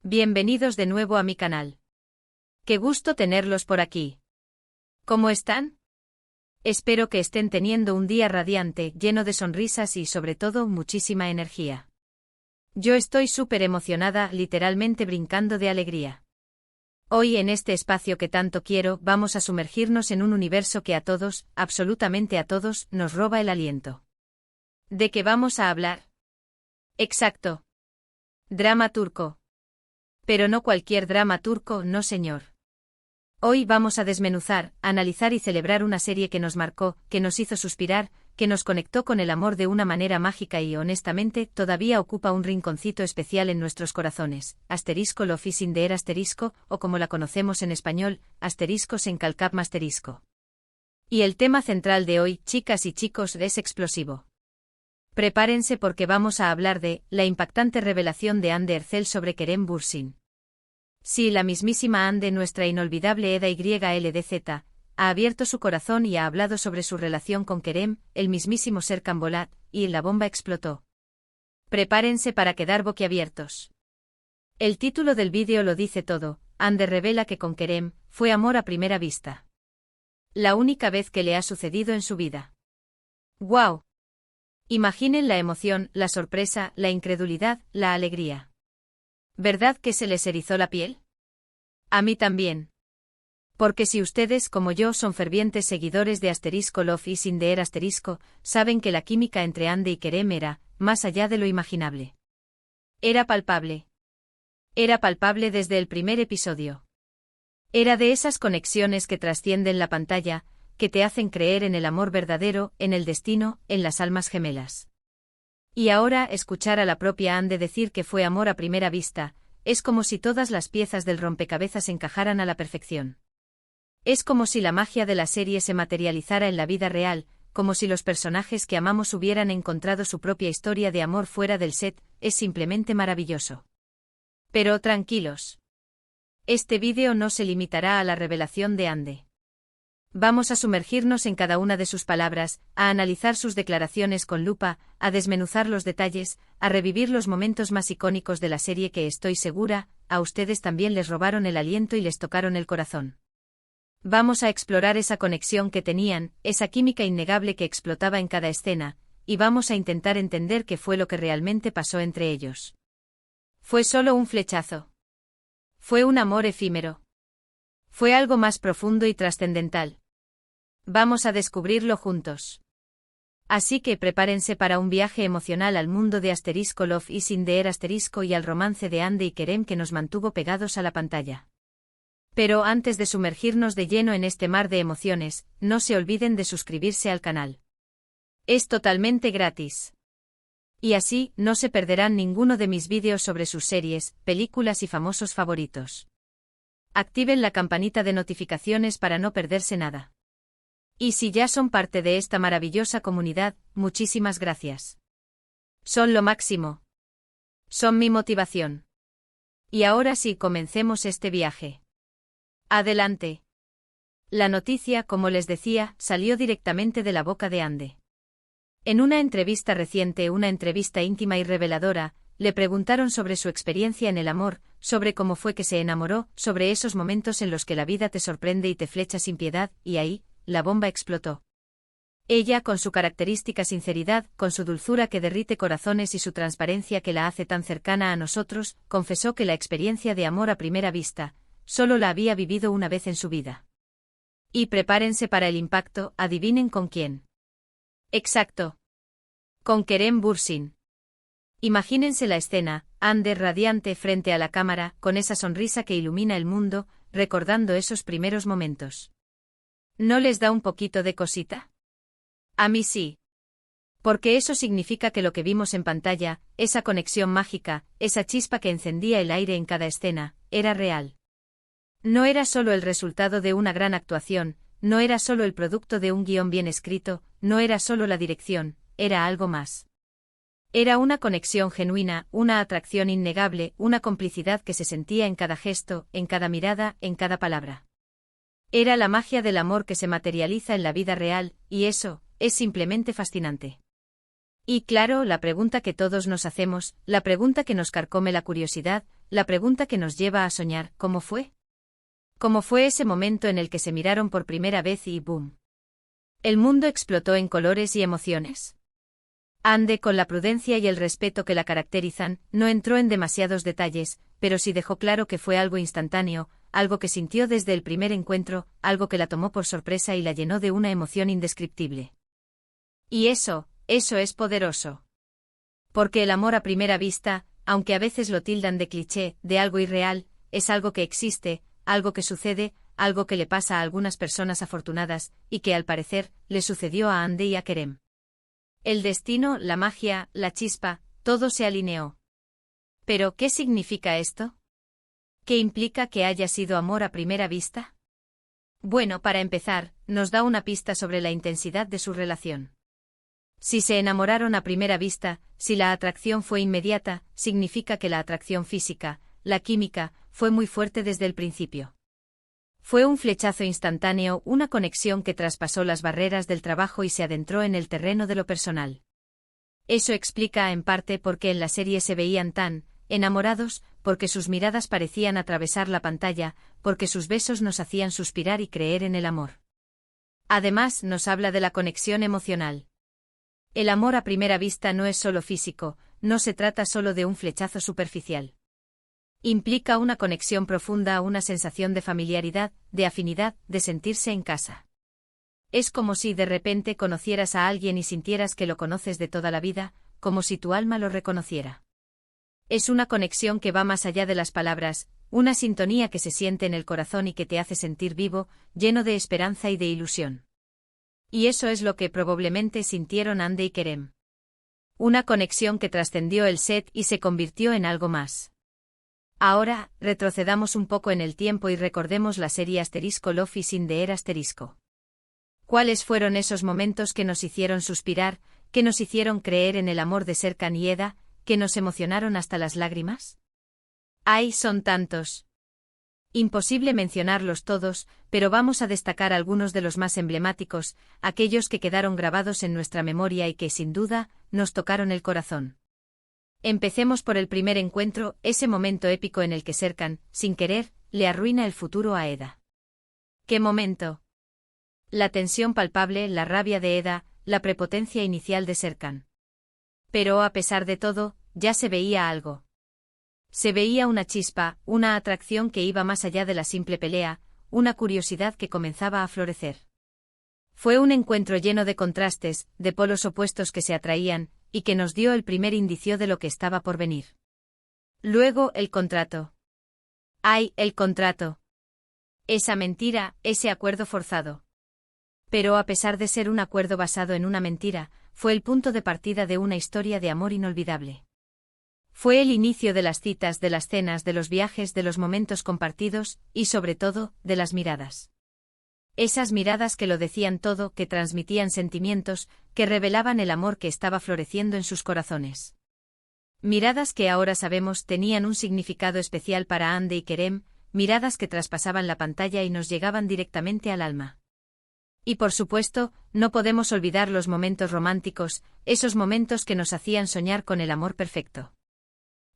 Bienvenidos de nuevo a mi canal. Qué gusto tenerlos por aquí. ¿Cómo están? Espero que estén teniendo un día radiante, lleno de sonrisas y sobre todo muchísima energía. Yo estoy súper emocionada, literalmente brincando de alegría. Hoy en este espacio que tanto quiero, vamos a sumergirnos en un universo que a todos, absolutamente a todos, nos roba el aliento. ¿De qué vamos a hablar? Exacto. Drama turco. Pero no cualquier drama turco, no señor. Hoy vamos a desmenuzar, analizar y celebrar una serie que nos marcó, que nos hizo suspirar, que nos conectó con el amor de una manera mágica y honestamente todavía ocupa un rinconcito especial en nuestros corazones. Asterisco Love is in the air asterisco, o como la conocemos en español, asteriscos en calcap asterisco. Y el tema central de hoy, chicas y chicos, es explosivo. Prepárense porque vamos a hablar de la impactante revelación de Hande Erçel sobre Kerem Bürsin. Sí, la mismísima Hande, nuestra inolvidable Eda YLDZ, ha abierto su corazón y ha hablado sobre su relación con Kerem, el mismísimo Serkan Bolat, y la bomba explotó. Prepárense para quedar boquiabiertos. El título del vídeo lo dice todo. Hande revela que con Kerem fue amor a primera vista. La única vez que le ha sucedido en su vida. ¡Guau! Imaginen la emoción, la sorpresa, la incredulidad, la alegría. ¿Verdad que se les erizó la piel? A mí también. Porque si ustedes, como yo, son fervientes seguidores de asterisco Love is in the air asterisco, saben que la química entre Hande y Kerem era, más allá de lo imaginable. Era palpable. Era palpable desde el primer episodio. Era de esas conexiones que trascienden la pantalla, que te hacen creer en el amor verdadero, en el destino, en las almas gemelas. Y ahora, escuchar a la propia Hande decir que fue amor a primera vista, es como si todas las piezas del rompecabezas encajaran a la perfección. Es como si la magia de la serie se materializara en la vida real, como si los personajes que amamos hubieran encontrado su propia historia de amor fuera del set, es simplemente maravilloso. Pero tranquilos. Este vídeo no se limitará a la revelación de Hande. Vamos a sumergirnos en cada una de sus palabras, a analizar sus declaraciones con lupa, a desmenuzar los detalles, a revivir los momentos más icónicos de la serie que estoy segura, a ustedes también les robaron el aliento y les tocaron el corazón. Vamos a explorar esa conexión que tenían, esa química innegable que explotaba en cada escena, y vamos a intentar entender qué fue lo que realmente pasó entre ellos. ¿Fue solo un flechazo? ¿Fue un amor efímero? ¿Fue algo más profundo y trascendental? Vamos a descubrirlo juntos. Así que prepárense para un viaje emocional al mundo de asterisco Love is in the air asterisco y al romance de Hande y Kerem que nos mantuvo pegados a la pantalla. Pero antes de sumergirnos de lleno en este mar de emociones, no se olviden de suscribirse al canal. Es totalmente gratis. Y así, no se perderán ninguno de mis vídeos sobre sus series, películas y famosos favoritos. Activen la campanita de notificaciones para no perderse nada. Y si ya son parte de esta maravillosa comunidad, muchísimas gracias. Son lo máximo. Son mi motivación. Y ahora sí, comencemos este viaje. Adelante. La noticia, como les decía, salió directamente de la boca de Hande. En una entrevista reciente, una entrevista íntima y reveladora, le preguntaron sobre su experiencia en el amor, sobre cómo fue que se enamoró, sobre esos momentos en los que la vida te sorprende y te flecha sin piedad, y ahí, la bomba explotó. Ella, con su característica sinceridad, con su dulzura que derrite corazones y su transparencia que la hace tan cercana a nosotros, confesó que la experiencia de amor a primera vista, solo la había vivido una vez en su vida. Y prepárense para el impacto, adivinen con quién. Exacto. Con Kerem Bürsin. Imagínense la escena, Hande radiante frente a la cámara, con esa sonrisa que ilumina el mundo, recordando esos primeros momentos. ¿No les da un poquito de cosita? A mí sí. Porque eso significa que lo que vimos en pantalla, esa conexión mágica, esa chispa que encendía el aire en cada escena, era real. No era solo el resultado de una gran actuación, no era solo el producto de un guión bien escrito, no era solo la dirección, era algo más. Era una conexión genuina, una atracción innegable, una complicidad que se sentía en cada gesto, en cada mirada, en cada palabra. Era la magia del amor que se materializa en la vida real, y eso, es simplemente fascinante. Y claro, la pregunta que todos nos hacemos, la pregunta que nos carcome la curiosidad, la pregunta que nos lleva a soñar, ¿cómo fue? ¿Cómo fue ese momento en el que se miraron por primera vez y ¡boom! El mundo explotó en colores y emociones. Ande, con la prudencia y el respeto que la caracterizan, no entró en demasiados detalles, pero sí dejó claro que fue algo instantáneo, algo que sintió desde el primer encuentro, algo que la tomó por sorpresa y la llenó de una emoción indescriptible. Y eso es poderoso. Porque el amor a primera vista, aunque a veces lo tildan de cliché, de algo irreal, es algo que existe, algo que sucede, algo que le pasa a algunas personas afortunadas, y que al parecer, le sucedió a Ande y a Kerem. El destino, la magia, la chispa, todo se alineó. ¿Pero qué significa esto? ¿Qué implica que haya sido amor a primera vista? Bueno, para empezar, nos da una pista sobre la intensidad de su relación. Si se enamoraron a primera vista, si la atracción fue inmediata, significa que la atracción física, la química, fue muy fuerte desde el principio. Fue un flechazo instantáneo, una conexión que traspasó las barreras del trabajo y se adentró en el terreno de lo personal. Eso explica en parte por qué en la serie se veían tan enamorados, porque sus miradas parecían atravesar la pantalla, porque sus besos nos hacían suspirar y creer en el amor. Además, nos habla de la conexión emocional. El amor a primera vista no es solo físico, no se trata solo de un flechazo superficial. Implica una conexión profunda, una sensación de familiaridad, de afinidad, de sentirse en casa. Es como si de repente conocieras a alguien y sintieras que lo conoces de toda la vida, como si tu alma lo reconociera. Es una conexión que va más allá de las palabras, una sintonía que se siente en el corazón y que te hace sentir vivo, lleno de esperanza y de ilusión. Y eso es lo que probablemente sintieron Ande y Kerem. Una conexión que trascendió el set y se convirtió en algo más. Ahora, retrocedamos un poco en el tiempo y recordemos la serie Love is in the Air *. ¿Cuáles fueron esos momentos que nos hicieron suspirar, que nos hicieron creer en el amor de Serkan y Eda, que nos emocionaron hasta las lágrimas? ¡Ay, son tantos! Imposible mencionarlos todos, pero vamos a destacar algunos de los más emblemáticos, aquellos que quedaron grabados en nuestra memoria y que, sin duda, nos tocaron el corazón. Empecemos por el primer encuentro, ese momento épico en el que Serkan, sin querer, le arruina el futuro a Eda. ¡Qué momento! La tensión palpable, la rabia de Eda, la prepotencia inicial de Serkan. Pero a pesar de todo, ya se veía algo. Se veía una chispa, una atracción que iba más allá de la simple pelea, una curiosidad que comenzaba a florecer. Fue un encuentro lleno de contrastes, de polos opuestos que se atraían, y que nos dio el primer indicio de lo que estaba por venir. Luego, el contrato. ¡Ay, el contrato! Esa mentira, ese acuerdo forzado. Pero a pesar de ser un acuerdo basado en una mentira, fue el punto de partida de una historia de amor inolvidable. Fue el inicio de las citas, de las cenas, de los viajes, de los momentos compartidos, y sobre todo, de las miradas. Esas miradas que lo decían todo, que transmitían sentimientos, que revelaban el amor que estaba floreciendo en sus corazones. Miradas que ahora sabemos tenían un significado especial para Ande y Kerem, miradas que traspasaban la pantalla y nos llegaban directamente al alma. Y por supuesto, no podemos olvidar los momentos románticos, esos momentos que nos hacían soñar con el amor perfecto.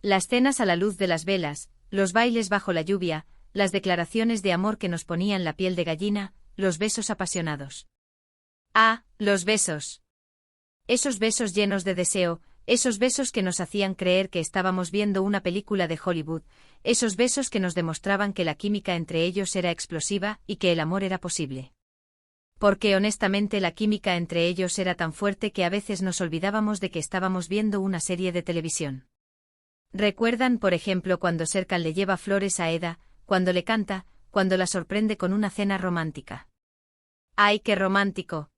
Las cenas a la luz de las velas, los bailes bajo la lluvia, las declaraciones de amor que nos ponían la piel de gallina, los besos apasionados. ¡Ah, los besos! Esos besos llenos de deseo, esos besos que nos hacían creer que estábamos viendo una película de Hollywood, esos besos que nos demostraban que la química entre ellos era explosiva y que el amor era posible. Porque honestamente la química entre ellos era tan fuerte que a veces nos olvidábamos de que estábamos viendo una serie de televisión. ¿Recuerdan, por ejemplo, cuando Serkan le lleva flores a Eda, cuando le canta, cuando la sorprende con una cena romántica? ¡Ay, qué romántico!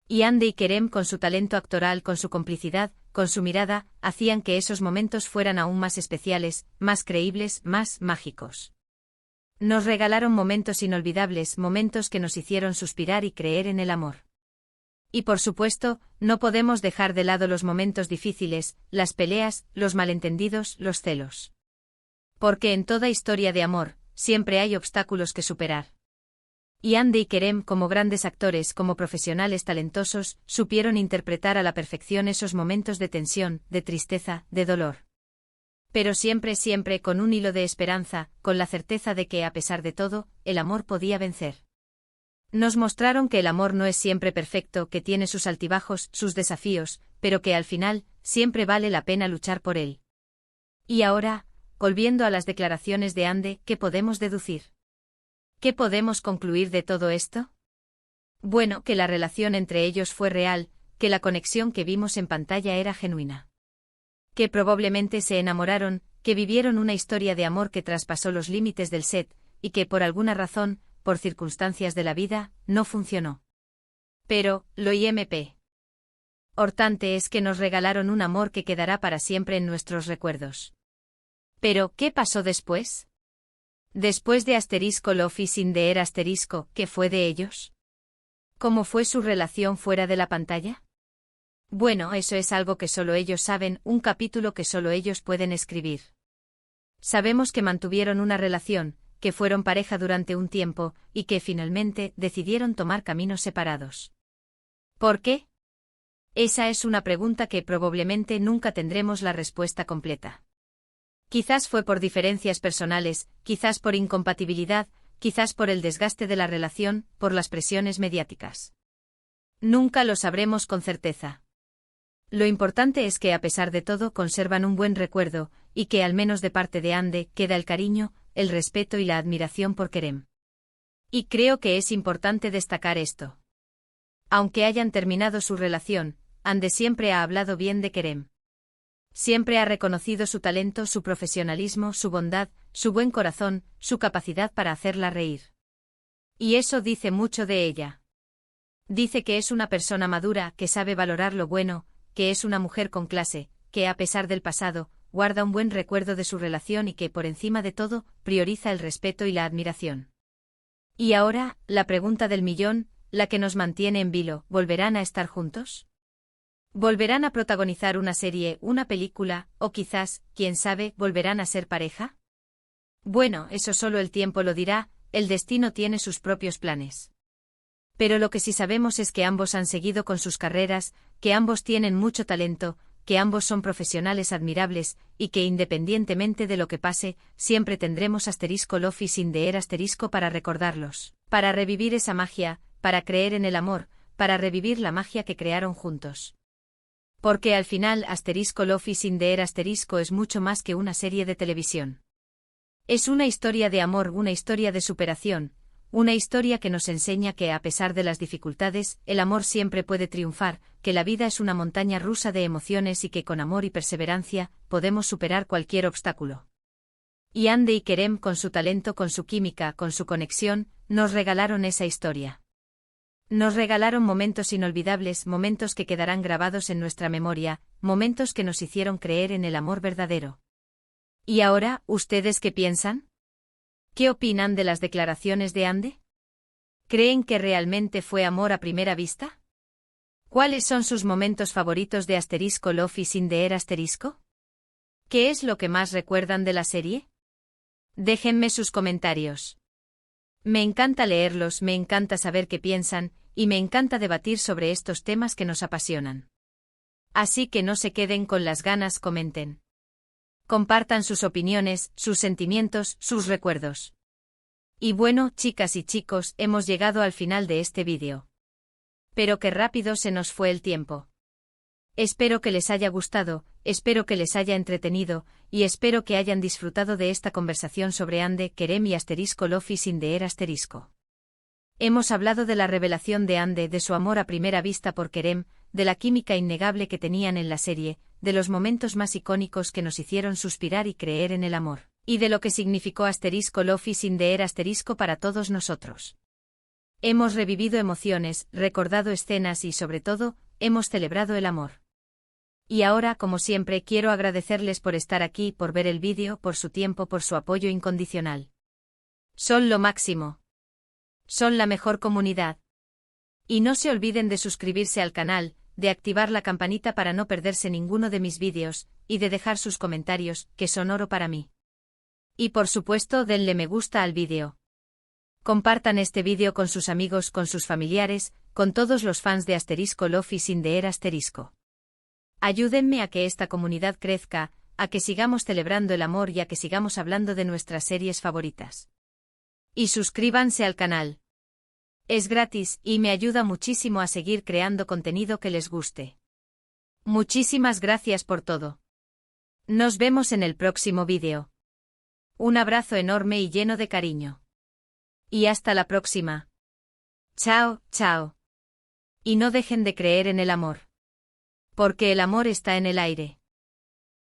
Y Ande y Kerem, con su talento actoral, con su complicidad, con su mirada, hacían que esos momentos fueran aún más especiales, más creíbles, más mágicos. Nos regalaron momentos inolvidables, momentos que nos hicieron suspirar y creer en el amor. Y por supuesto, no podemos dejar de lado los momentos difíciles, las peleas, los malentendidos, los celos. Porque en toda historia de amor, siempre hay obstáculos que superar. Y Ande y Kerem, como grandes actores, como profesionales talentosos, supieron interpretar a la perfección esos momentos de tensión, de tristeza, de dolor. Pero siempre, siempre con un hilo de esperanza, con la certeza de que, a pesar de todo, el amor podía vencer. Nos mostraron que el amor no es siempre perfecto, que tiene sus altibajos, sus desafíos, pero que al final, siempre vale la pena luchar por él. Y ahora, volviendo a las declaraciones de Ande, ¿qué podemos deducir? ¿Qué podemos concluir de todo esto? Bueno, que la relación entre ellos fue real, que la conexión que vimos en pantalla era genuina. Que probablemente se enamoraron, que vivieron una historia de amor que traspasó los límites del set, y que por alguna razón, por circunstancias de la vida, no funcionó. Pero, lo IMP. Hortante es que nos regalaron un amor que quedará para siempre en nuestros recuerdos. Pero, ¿qué pasó después? Después de Love is in the air ¿qué fue de ellos? ¿Cómo fue su relación fuera de la pantalla? Bueno, eso es algo que solo ellos saben, un capítulo que solo ellos pueden escribir. Sabemos que mantuvieron una relación, que fueron pareja durante un tiempo, y que finalmente decidieron tomar caminos separados. ¿Por qué? Esa es una pregunta que probablemente nunca tendremos la respuesta completa. Quizás fue por diferencias personales, quizás por incompatibilidad, quizás por el desgaste de la relación, por las presiones mediáticas. Nunca lo sabremos con certeza. Lo importante es que a pesar de todo conservan un buen recuerdo, y que al menos de parte de Ande queda el cariño, el respeto y la admiración por Kerem. Y creo que es importante destacar esto. Aunque hayan terminado su relación, Ande siempre ha hablado bien de Kerem. Siempre ha reconocido su talento, su profesionalismo, su bondad, su buen corazón, su capacidad para hacerla reír. Y eso dice mucho de ella. Dice que es una persona madura, que sabe valorar lo bueno, que es una mujer con clase, que a pesar del pasado, guarda un buen recuerdo de su relación y que, por encima de todo, prioriza el respeto y la admiración. Y ahora, la pregunta del millón, la que nos mantiene en vilo, ¿volverán a estar juntos? ¿Volverán a protagonizar una serie, una película, o quizás, quién sabe, volverán a ser pareja? Bueno, eso solo el tiempo lo dirá, el destino tiene sus propios planes. Pero lo que sí sabemos es que ambos han seguido con sus carreras, que ambos tienen mucho talento, que ambos son profesionales admirables, y que independientemente de lo que pase, siempre tendremos Love is in the air para recordarlos, para revivir esa magia, para creer en el amor, para revivir la magia que crearon juntos. Porque al final Love is in the air es mucho más que una serie de televisión. Es una historia de amor, una historia de superación, una historia que nos enseña que a pesar de las dificultades, el amor siempre puede triunfar, que la vida es una montaña rusa de emociones y que con amor y perseverancia, podemos superar cualquier obstáculo. Y Ande y Kerem con su talento, con su química, con su conexión, nos regalaron esa historia. Nos regalaron momentos inolvidables, momentos que quedarán grabados en nuestra memoria, momentos que nos hicieron creer en el amor verdadero. ¿Y ahora, ustedes qué piensan? ¿Qué opinan de las declaraciones de Ande? ¿Creen que realmente fue amor a primera vista? ¿Cuáles son sus momentos favoritos de Love is in the air ¿Qué es lo que más recuerdan de la serie? Déjenme sus comentarios. Me encanta leerlos, me encanta saber qué piensan, y me encanta debatir sobre estos temas que nos apasionan. Así que no se queden con las ganas, comenten. Compartan sus opiniones, sus sentimientos, sus recuerdos. Y bueno, chicas y chicos, hemos llegado al final de este vídeo. Pero qué rápido se nos fue el tiempo. Espero que les haya gustado, espero que les haya entretenido, y espero que hayan disfrutado de esta conversación sobre Ande, Kerem y Love is in the air Hemos hablado de la revelación de Ande, de su amor a primera vista por Kerem, de la química innegable que tenían en la serie, de los momentos más icónicos que nos hicieron suspirar y creer en el amor, y de lo que significó Love is in the air para todos nosotros. Hemos revivido emociones, recordado escenas y sobre todo, hemos celebrado el amor. Y ahora, como siempre, quiero agradecerles por estar aquí, por ver el vídeo, por su tiempo, por su apoyo incondicional. Son lo máximo. Son la mejor comunidad. Y no se olviden de suscribirse al canal, de activar la campanita para no perderse ninguno de mis vídeos, y de dejar sus comentarios, que son oro para mí. Y por supuesto, denle me gusta al vídeo. Compartan este vídeo con sus amigos, con sus familiares, con todos los fans de Love is in the air Ayúdenme a que esta comunidad crezca, a que sigamos celebrando el amor y a que sigamos hablando de nuestras series favoritas. Y suscríbanse al canal. Es gratis y me ayuda muchísimo a seguir creando contenido que les guste. Muchísimas gracias por todo. Nos vemos en el próximo vídeo. Un abrazo enorme y lleno de cariño. Y hasta la próxima. Chao, chao. Y no dejen de creer en el amor. Porque el amor está en el aire.